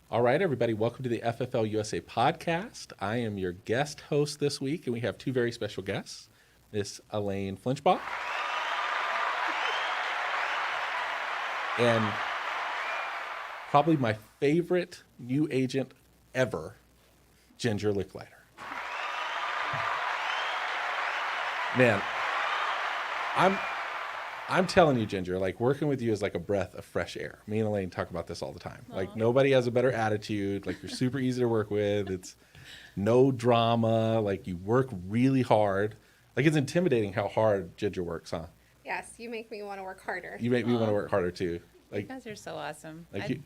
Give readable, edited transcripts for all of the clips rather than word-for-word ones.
All right, everybody, welcome to the FFL USA podcast. I am your guest host this week, and we have two very special guests, Miss Elaine Flinchbach and probably my favorite new agent ever, Ginger Licklider. Man, I'm telling you, Ginger, like working with you is like a breath of fresh air. Me and Elaine talk about this all the time. Like nobody has a better attitude. Like you're super easy to work with. It's no drama. Like you work really hard. Like it's intimidating how hard Ginger works, huh? Yes, you make me want to work harder. You make me want to work harder too. You Like guys are so awesome. like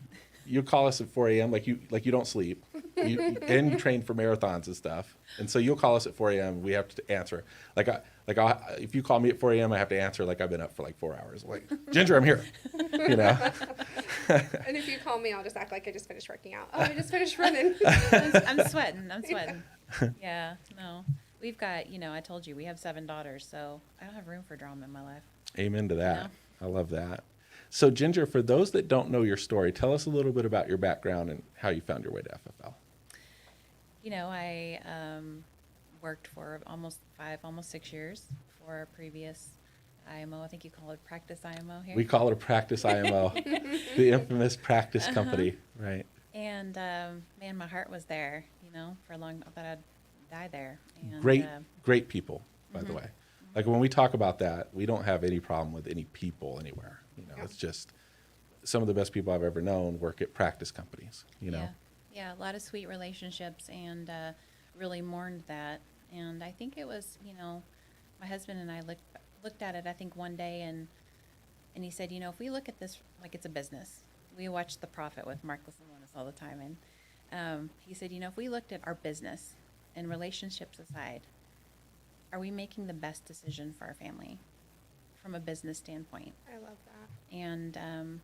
you call us at 4 a.m. Like you don't sleep. And you train for marathons and stuff. And so you'll call us at 4 a.m. We have to answer. If you call me at 4 a.m., I have to answer like I've been up for like 4 hours. Like, Ginger, I'm here. You know? And if you call me, I'll just act like I just finished working out. Oh, I just finished running. I'm sweating. Yeah, no. We've got, I told you, we have 7 daughters, so I don't have room for drama in my life. Amen to that. Yeah. I love that. So, Ginger, for those that don't know your story, tell us a little bit about your background and how you found your way to FFL. I worked for almost 6 years for a previous IMO. I think you call it practice IMO here. We call it a practice IMO, the infamous practice company, right? And, man, my heart was there, for a long, I thought I'd die there. And, Great people, by the way. Like when we talk about that, we don't have any problem with any people anywhere. Yeah. It's just some of the best people I've ever known work at practice companies, Yeah, a lot of sweet relationships, and really mourned that. And I think it was, my husband and I looked at it, I think, one day, and he said, if we look at this like it's a business, we watch The Profit with Mark Lissimonis all the time, and he said, if we looked at our business and relationships aside, are we making the best decision for our family from a business standpoint? I love that. And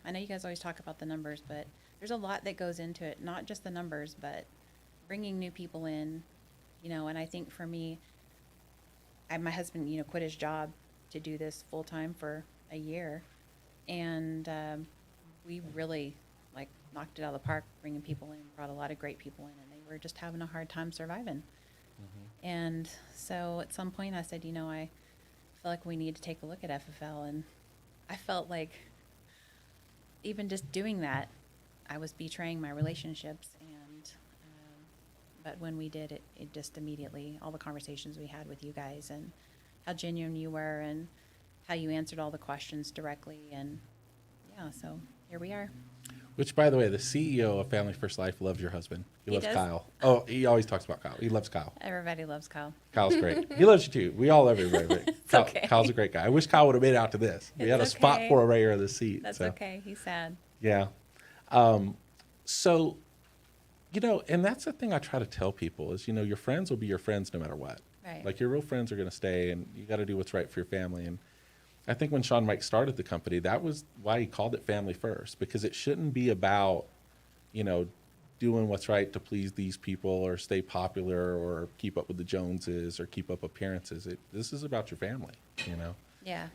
I know you guys always talk about the numbers, but there's a lot that goes into it, not just the numbers, but bringing new people in, and I think for me, my husband, quit his job to do this full time for a year. And we really knocked it out of the park, bringing people in, brought a lot of great people in, and they were just having a hard time surviving. And so at some point I said, I feel like we need to take a look at FFL. And I felt like even just doing that, I was betraying my relationships. And but when we did it just immediately, all the conversations we had with you guys and how genuine you were and how you answered all the questions directly. And yeah, so here we are. Which, by the way, the CEO of Family First Life loves your husband. He loves does? Kyle. Oh, he always talks about Kyle. He loves Kyle. Everybody loves Kyle. Kyle's great. He loves you too. We all love everybody. But okay. Kyle's a great guy. I wish Kyle would have made it out to this. We It's had a spot okay. for him right here on the seat. That's so. okay. He's sad. Yeah. So, and that's the thing I try to tell people is, your friends will be your friends no matter what. Right. Like your real friends are going to stay, and you got to do what's right for your family. And I think when Sean Mike started the company, that was why he called it Family First, because it shouldn't be about, doing what's right to please these people or stay popular or keep up with the Joneses or keep up appearances. This is about your family, Yeah.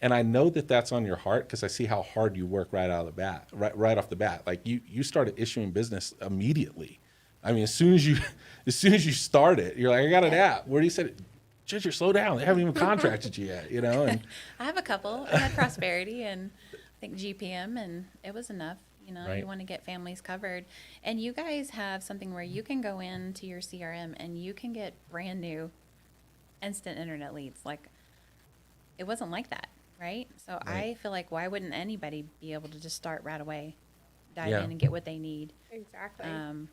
And I know that that's on your heart because I see how hard you work right out of the bat, right off the bat. Like you started issuing business immediately. I mean, as soon as you start it, you're like, I got an app. Where do you say, Ginger, slow down. They haven't even contracted you yet, And I have a couple. I had Prosperity and I think GPM, and it was enough. Right. You want to get families covered. And you guys have something where you can go into your CRM and you can get brand new instant internet leads. Like, it wasn't like that, right? So Right. I feel like why wouldn't anybody be able to just start right away, dive Yeah. in and get what they need? Exactly. And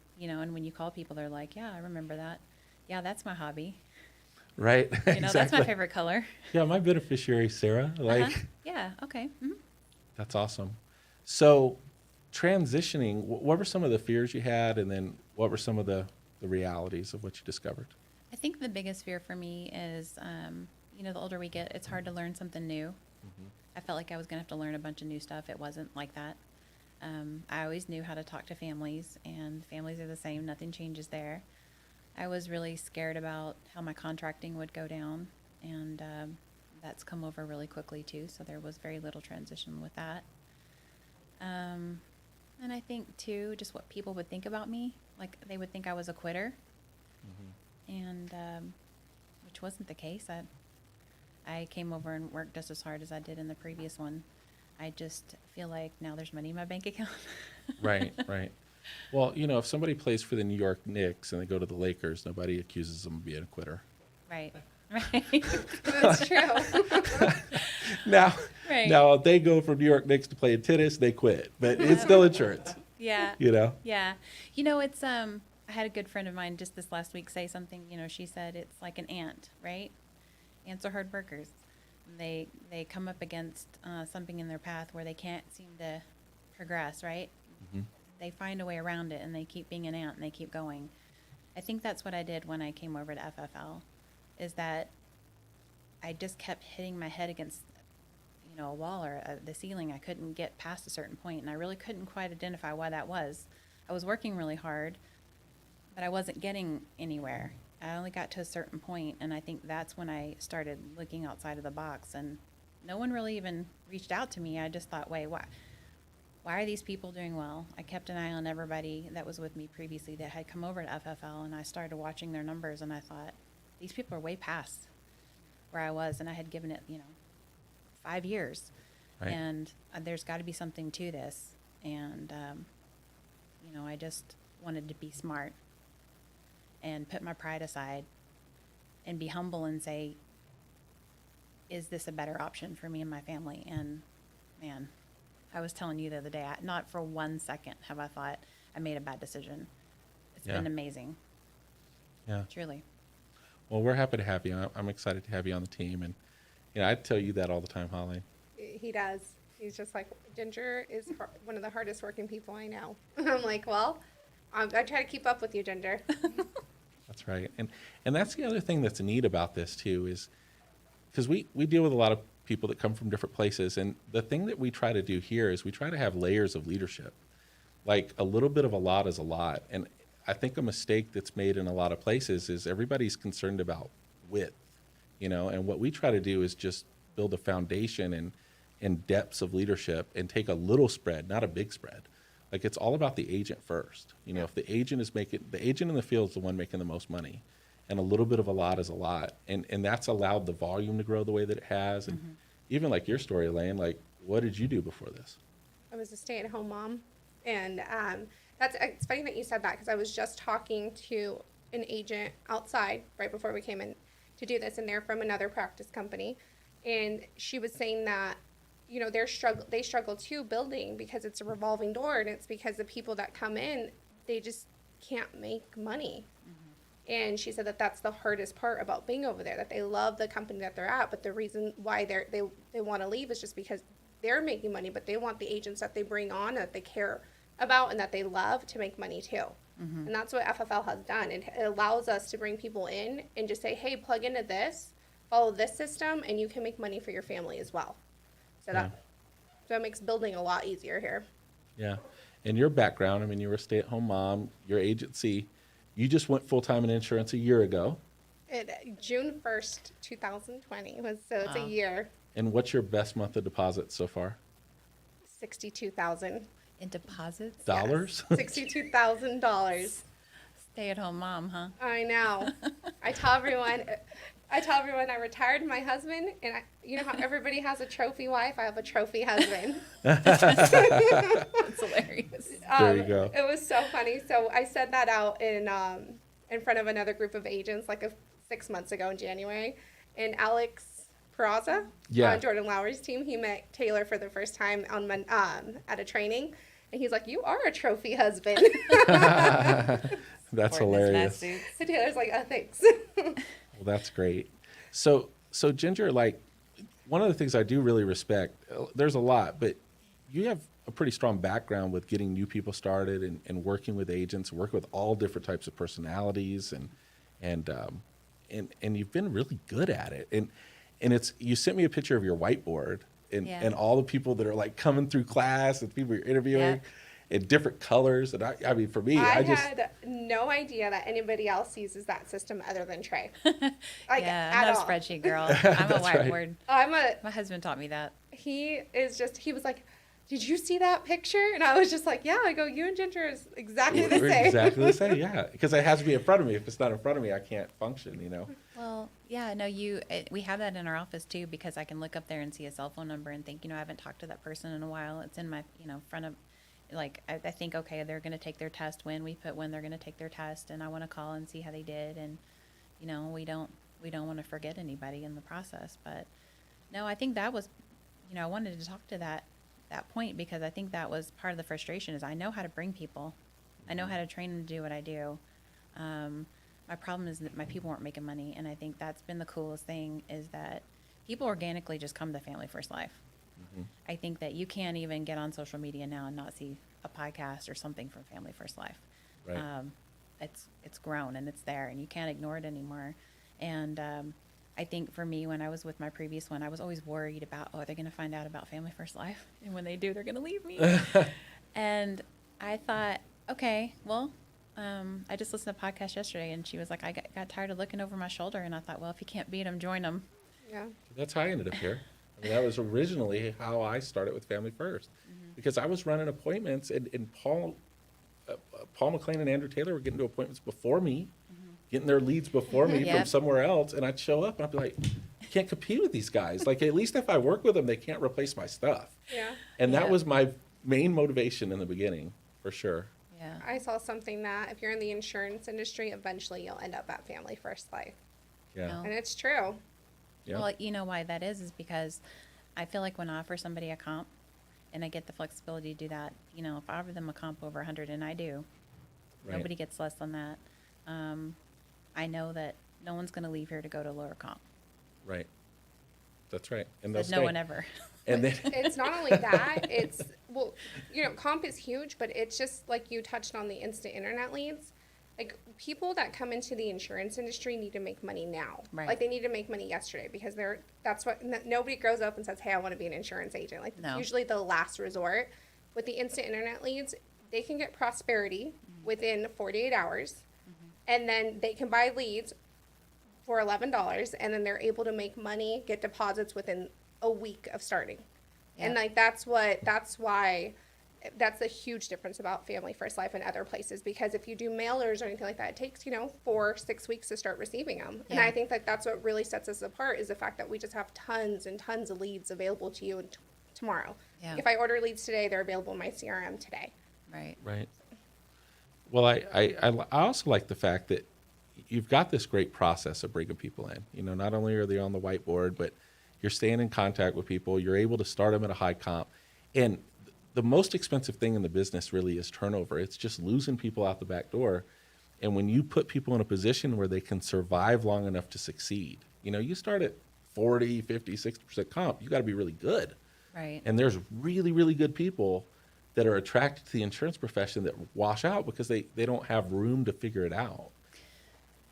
when you call people, they're like, yeah, I remember that. Yeah, that's my hobby. right, That's my exactly. favorite color. Yeah, my beneficiary, Sarah. Like, Uh-huh. Yeah, okay. That's awesome. So, transitioning, what were some of the fears you had, and then what were some of the realities of what you discovered? I think the biggest fear for me is, the older we get, it's hard to learn something new. I felt like I was going to have to learn a bunch of new stuff. It wasn't like that. I always knew how to talk to families, and families are the same. Nothing changes there. I was really scared about how my contracting would go down, and that's come over really quickly too. So there was very little transition with that. And I think too, just what people would think about me, like they would think I was a quitter, and which wasn't the case. I came over and worked just as hard as I did in the previous one. I just feel like now there's money in my bank account. Right, right. Well, you know, if somebody plays for the New York Knicks and they go to the Lakers, nobody accuses them of being a quitter. Right. Right. That's true. Now, Right. now if they go from New York Knicks to play in tennis, they quit, but it's still insurance, Yeah. you know? Yeah. You know, it's I had a good friend of mine just this last week say something, you know, she said it's like an ant, right? Ants are hard workers. They come up against something in their path where they can't seem to progress, right? Mhm. They find a way around it and they keep being an ant and they keep going. I think that's what I did when I came over to FFL, is that I just kept hitting my head against, you know, a wall or the ceiling. I couldn't get past a certain point, and I really couldn't quite identify why that was. I was working really hard, but I wasn't getting anywhere. I only got to a certain point, and I think that's when I started looking outside of the box, and no one really even reached out to me. I just thought, wait, why are these people doing well? I kept an eye on everybody that was with me previously that had come over to FFL, and I started watching their numbers, and I thought, these people are way past where I was, and I had given it, you know, 5 years. Right. And there's got to be something to this. And, you know, I just wanted to be smart and put my pride aside and be humble and say, is this a better option for me and my family? And, man, I was telling you the other day, not for 1 second have I thought I made a bad decision. It's Yeah. been amazing, Yeah. truly. Well, we're happy to have you. I'm excited to have you on the team. And, you know, I tell you that all the time, Holly. He does. He's just like, Ginger is one of the hardest working people I know. I'm like, well, I try to keep up with you, Ginger. That's right. And that's the other thing that's neat about this, too, is because we deal with a lot of people that come from different places. And the thing that we try to do here is we try to have layers of leadership. Like a little bit of a lot is a lot. And I think a mistake that's made in a lot of places is everybody's concerned about width, you know, and what we try to do is just build a foundation and depths of leadership and take a little spread, not a big spread. Like it's all about the agent first. You know, if the agent is the agent in the field is the one making the most money, and a little bit of a lot is a lot. And that's allowed the volume to grow the way that it has. And even like your story, Elaine, like what did you do before this? I was a stay-at-home mom, and it's funny that you said that because I was just talking to an agent outside right before we came in to do this, and they're from another practice company, and she was saying that, you know, they struggle too building because it's a revolving door, and it's because the people that come in, they just can't make money. And she said that that's the hardest part about being over there, that they love the company that they're at, but the reason why they want to leave is just because they're making money, but they want the agents that they bring on that they care about and that they love to make money too. And that's what FFL has done. It allows us to bring people in and just say, hey, plug into this, follow this system, and you can make money for your family as well. So that makes building a lot easier here. Yeah. And your background, I mean, you were a stay-at-home mom, your agency, you just went full-time in insurance a year ago. June 1st, 2020 it's a Wow. year. And what's your best month of deposits so far? 62,000 In deposits? Dollars? $62,000. Stay-at-home mom, huh? I know. I tell everyone I retired my husband, and you know how everybody has a trophy wife? I have a trophy husband. That's hilarious. There you go. It was so funny. So I said that out in front of another group of agents 6 months ago in January, and Alex Peraza Yeah. on Jordan Lowry's team, he met Taylor for the first time at a training, and he's like, "You are a trophy husband." That's Sporting his hilarious. best suits. So Taylor's like, "Oh, thanks." Well, that's great. So Ginger, like, one of the things I do really respect, there's a lot, but you have a pretty strong background with getting new people started and working with agents, working with all different types of personalities, and you've been really good at it. And it's, you sent me a picture of your whiteboard Yeah. and all the people that are like coming through class and people you're interviewing in different colors. And I mean, for me, I I just, had no idea that anybody else uses that system other than Trey. Yeah, I'm at not a all. spreadsheet girl. I'm a That's right. whiteboard. My husband taught me that. He was like, did you see that picture? And I was just like, yeah. I go, you and Ginger is exactly the We're same. exactly the same, yeah. Because it has to be in front of me. If it's not in front of me, I can't function, you know? Well, yeah, no, we have that in our office too, because I can look up there and see a cell phone number and think, I haven't talked to that person in a while. It's in my, front of, like, I think, okay, they're going to take their test when they're going to take their test, and I want to call and see how they did. And, we don't want to forget anybody in the process. But no, I think that was, I wanted to talk to that point, because I think that was part of the frustration is I know how to bring people. I know how to train them to do what I do. My problem is that my people weren't making money, and I think that's been the coolest thing is that people organically just come to Family First Life. I think that you can't even get on social media now and not see a podcast or something from Family First Life. Right. It's grown and it's there, and you can't ignore it anymore. And I think for me, when I was with my previous one, I was always worried about, oh, they're going to find out about Family First Life, and when they do, they're going to leave me. And I thought, okay, well, I just listened to a podcast yesterday, and she was like, I got tired of looking over my shoulder, and I thought, well, if you can't beat them, join them. Yeah. That's how I ended up here. I mean, that was originally how I started with Family First, because I was running appointments, and Paul McLean and Andrew Taylor were getting to appointments before me, getting their leads before me from Yep. somewhere else, and I'd show up and I'd be like, I can't compete with these guys. Like, at least if I work with them, they can't replace my stuff. Yeah. And that Yeah. was my main motivation in the beginning, for sure. Yeah. I saw something that if you're in the insurance industry, eventually you'll end up at Family First Life. Yeah. No. And it's true. Yeah. Well, you know why that is because I feel like when I offer somebody a comp and I get the flexibility to do that, if I offer them a comp over 100, and I do, Right. nobody gets less than that. I know that no one's going to leave here to go to a lower comp. Right. That's right. And Said they'll no stay. one ever. And then, It's not only that, it's, well, comp is huge, but it's just like you touched on the instant internet leads. Like, people that come into the insurance industry need to make money now. Right. Like, they need to make money yesterday because that's what, nobody grows up and says, hey, I want to be an insurance agent. Like, No. usually the last resort. With the instant internet leads, they can get prosperity within 48 hours, and then they can buy leads for $11, and then they're able to make money, get deposits within a week of starting. And Yeah. like that's why that's a huge difference about Family First Life and other places, because if you do mailers or anything like that, it takes 4-6 weeks to start receiving them. And Yeah. I think that that's what really sets us apart is the fact that we just have tons and tons of leads available to you tomorrow. Yeah. If I order leads today, they're available in my CRM today. Right. right. Well, I also like the fact that you've got this great process of bringing people in. Not only are they on the whiteboard, but you're staying in contact with people. You're able to start them at a high comp. And the most expensive thing in the business really is turnover. It's just losing people out the back door. And when you put people in a position where they can survive long enough to succeed, you start at 40, 50, 60% comp, you got to be really good. Right. And there's really, really good people that are attracted to the insurance profession that wash out because they don't have room to figure it out.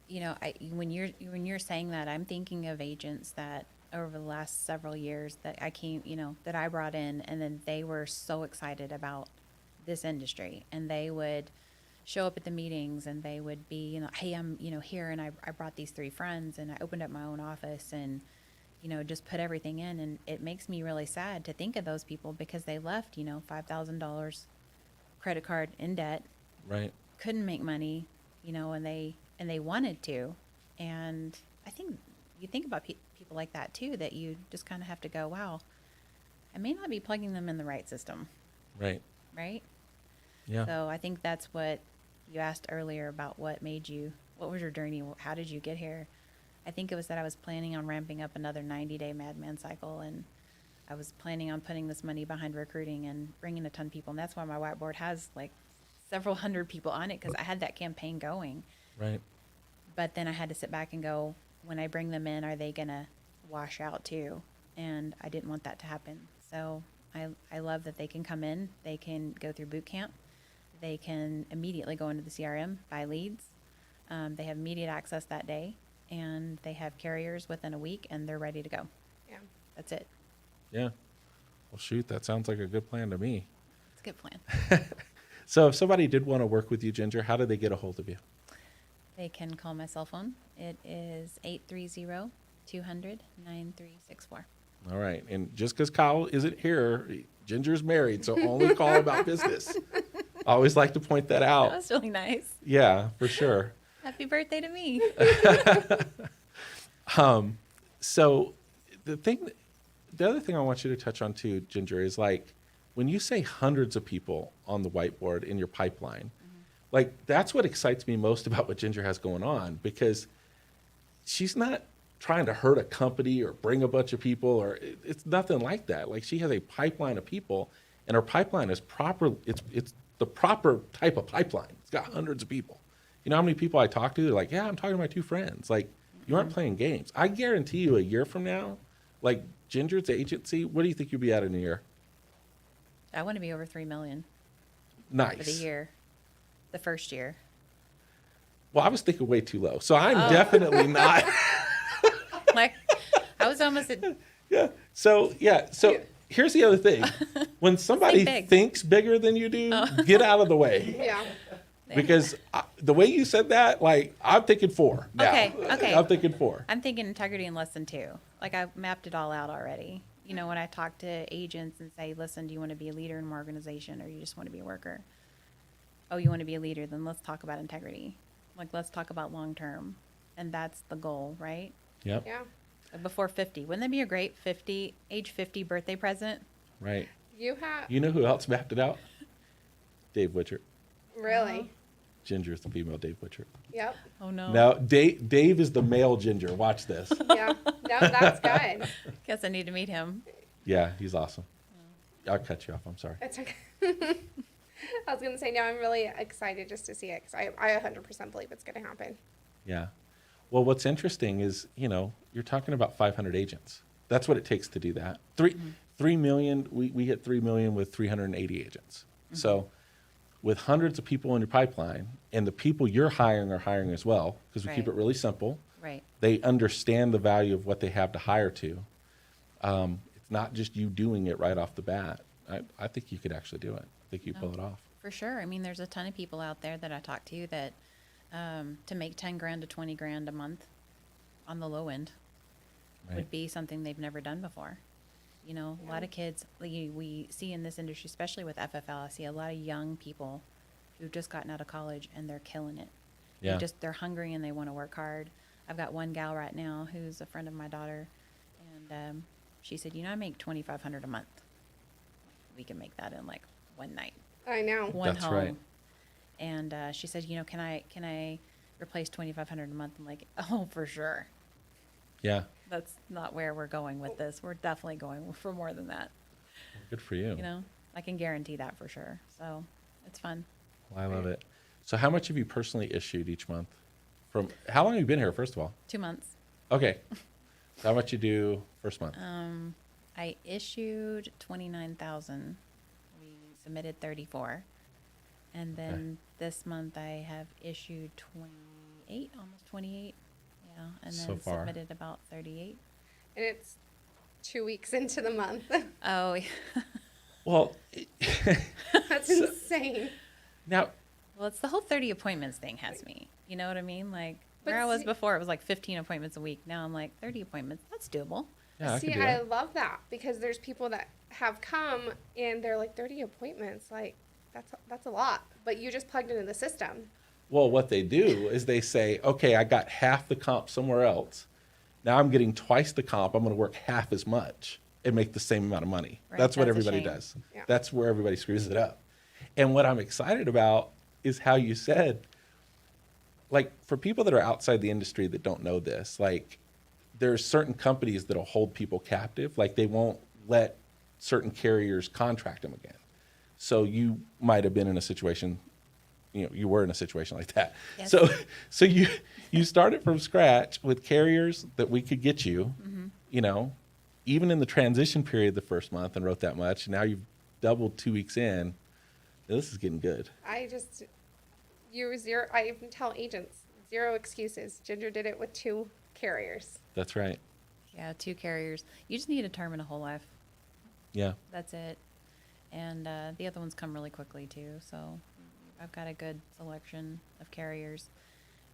When you're saying that, I'm thinking of agents that over the last several years that that I brought in, and then they were so excited about this industry, and they would show up at the meetings, and they would be, hey, I'm, here, and I brought these 3 friends, and I opened up my own office, and, just put everything in. And it makes me really sad to think of those people because they left, $5,000 credit card in debt, Right. couldn't make money, and they wanted to. And I think you think about people like that too, that you just kind of have to go, wow, I may not be plugging them in the right system, Right. right? Yeah. So I think that's what you asked earlier about what was your journey? How did you get here? I think it was that I was planning on ramping up another 90-day Madman cycle, and I was planning on putting this money behind recruiting and bringing a ton of people. And that's why my whiteboard has like several hundred people on it, because I had that campaign going. Right. But then I had to sit back and go, when I bring them in, are they going to wash out too? And I didn't want that to happen. So I love that they can come in, they can go through boot camp, they can immediately go into the CRM, buy leads. They have immediate access that day, and they have carriers within a week, and they're ready to go. Yeah. That's it. Yeah. Well, shoot, that sounds like a good plan to me. It's a good plan. So if somebody did want to work with you, Ginger, how do they get a hold of you? They can call my cell phone. It is 830-200-9364. All right. And just because Kyle isn't here, Ginger's married, so only call about business. I always like to point that That out. was really nice. Yeah, for sure. Happy birthday to me. So the other thing I want you to touch on too, Ginger, is like when you say hundreds of people on the whiteboard in your pipeline, like that's what excites me most about what Ginger has going on, because she's not trying to hurt a company or bring a bunch of people, or it's nothing like that. Like she has a pipeline of people, and her pipeline is proper. It's the proper type of pipeline. It's got hundreds of people. You know how many people I talk to? They're like, yeah, I'm talking to my 2 friends. Like, you aren't playing games. I guarantee you, a year from now, like Ginger's agency, what do you think you'll be at in a year? I want to be over 3 million Nice. for the year, the first year. Well, I was thinking way too low, so I'm definitely not. Like, I was almost at, Yeah. So here's the other thing: when somebody big. thinks bigger than you do, get out of the way. Yeah. Because the way you said that, like I'm thinking 4 now. Okay. I'm thinking 4. I'm thinking integrity in less than 2. Like, I've mapped it all out already. You know, when I talk to agents and say, listen, do you want to be a leader in my organization, or you just want to be a worker? Oh, you want to be a leader? Then let's talk about integrity. Like, let's talk about long term. And that's the goal, right? Yep. Yeah. Before 50. Wouldn't that be a great age 50 birthday present? Right. You have You know who else mapped it out? Dave Witcher. really. Ginger's the female Dave Witcher. Yep. Oh, no. Now, Dave is the male Ginger. Watch this. Yeah. No, that's good. Guess I need to meet him. Yeah, he's awesome. I'll cut you off. I'm sorry. It's okay. I was gonna say no. I'm really excited just to see it because I 100% believe it's gonna happen. Yeah. Well, what's interesting is, you're talking about 500 agents. That's what it takes to do that. 3 million, we hit 3 million with 380 agents. So with hundreds of people in your pipeline, and the people you're hiring are hiring as well, because we keep it Right. really simple. Right. They understand the value of what they have to hire to. It's not just you doing it right off the bat. I think you could actually do it. I think you pull it off. For sure. I mean, there's a ton of people out there that I talk to that to make 10 grand to 20 grand a month on the low end Right. would be something they've never done before. You know, a lot of kids we see in this industry, especially with FFL, I see a lot of young people who've just gotten out of college and they're killing it. Yeah. They're hungry and they want to work hard. I've got one gal right now who's a friend of my daughter, and she said, I make $2,500 a month. We can make that in like one night. I know. One That's home. right. And she said, can I replace $2,500 a month? I'm like, oh, for sure. Yeah. That's not where we're going with this. We're definitely going for more than that. Good for you. I can guarantee that for sure. So it's fun. Well, I love it. So how much have you personally issued each month? How long have you been here, first of all? 2 months. Okay. So how much you do first month? I issued 29,000. We submitted 34. And then this month I have issued 28, almost 28. Yeah. And So then far. submitted about 38. And it's 2 weeks into the month. Oh, Well, That's insane. now, well, it's the whole 30 appointments thing has me. You know what I mean? Like, But where I was see- before, it was like 15 appointments a week. Now I'm like 30 appointments. That's doable. yeah, I See, could do I that. love that because there's people that have come and they're like 30 appointments. Like that's a lot, but you just plugged into the system. Well, what they do is they say, okay, I got half the comp somewhere else. Now I'm getting twice the comp. I'm going to work half as much and make the same amount of money. Right, That's what that's a everybody shame. does. Yeah. That's where everybody screws it up. And what I'm excited about is how you said, like, for people that are outside the industry that don't know this, like, there's certain companies that'll hold people captive. Like, they won't let certain carriers contract them again. So you might have been in a situation, you were in a situation like that. Yes. So you started from scratch with carriers that we could get you, even in the transition period the first month, and wrote that much. Now you've doubled 2 weeks in. This is getting good. You were zero. I even tell agents 0 excuses. Ginger did it with 2 carriers. That's right. Yeah, 2 carriers. You just need a term and a whole life. Yeah. That's it. And the other ones come really quickly too. So I've got a good selection of carriers.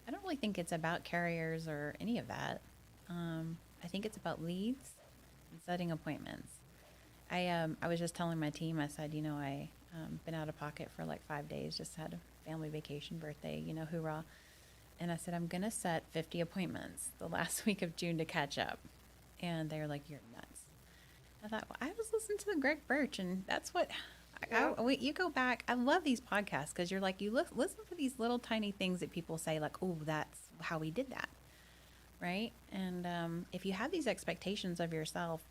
I don't really think it's about carriers or any of that. I think it's about leads and setting appointments. I was just telling my team, I said, you know, I been out of pocket for like 5 days, just had a family vacation, birthday, you know, hoorah. And I said, I'm going to set 50 appointments the last week of June to catch up. And they were like, you're nuts. I thought, well, I was listening to Greg Birch, and that's what you go back. I love these podcasts because you're like, you listen to these little tiny things that people say, like, oh, that's how we did that. Right. And if you have these expectations of yourself,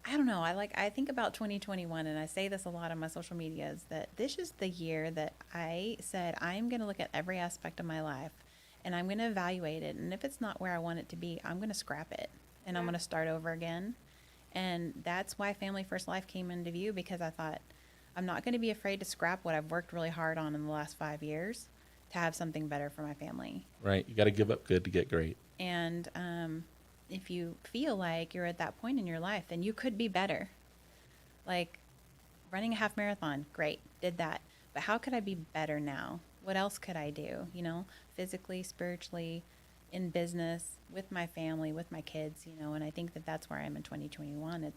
I don't know. I think about 2021, and I say this a lot on my social medias, that this is the year that I said I'm going to look at every aspect of my life and I'm going to evaluate it. And if it's not where I want it to be, I'm going to scrap it and I'm Yeah. going to start over again. And that's why Family First Life came into view, because I thought I'm not going to be afraid to scrap what I've worked really hard on in the last 5 years to have something better for my family. Right. You got to give up good to get great. And if you feel like you're at that point in your life, then you could be better. Like running a half marathon, great, did that. But how could I be better now? What else could I do? You know, physically, spiritually, in business, with my family, with my kids, you know, and I think that that's where I am in 2021.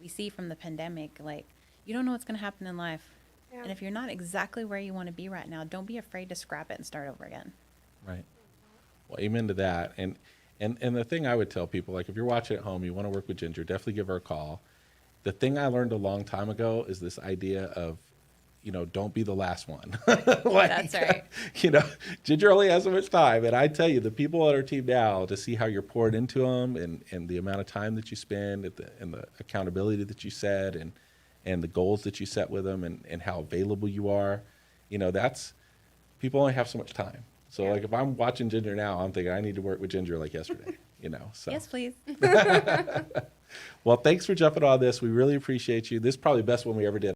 We see from the pandemic, like, you don't know what's going to happen in life. Yeah. And if you're not exactly where you want to be right now, don't be afraid to scrap it and start over again. Right. Well, amen to that. And the thing I would tell people, like if you're watching at home, you want to work with Ginger, definitely give her a call. The thing I learned a long time ago is this idea of, you know, don't be the last one. Like, That's right. You know, Ginger only has so much time. And I tell you, the people on our team now, to see how you're poured into them and the amount of time that you spend and the accountability that you set and the goals that you set with them and how available you are, you know, people only have so much time. So Yeah. like if I'm watching Ginger now, I'm thinking I need to work with Ginger like yesterday, you know, so. Yes, please. Well, thanks for jumping on this. We really appreciate you. This is probably the best one we ever did.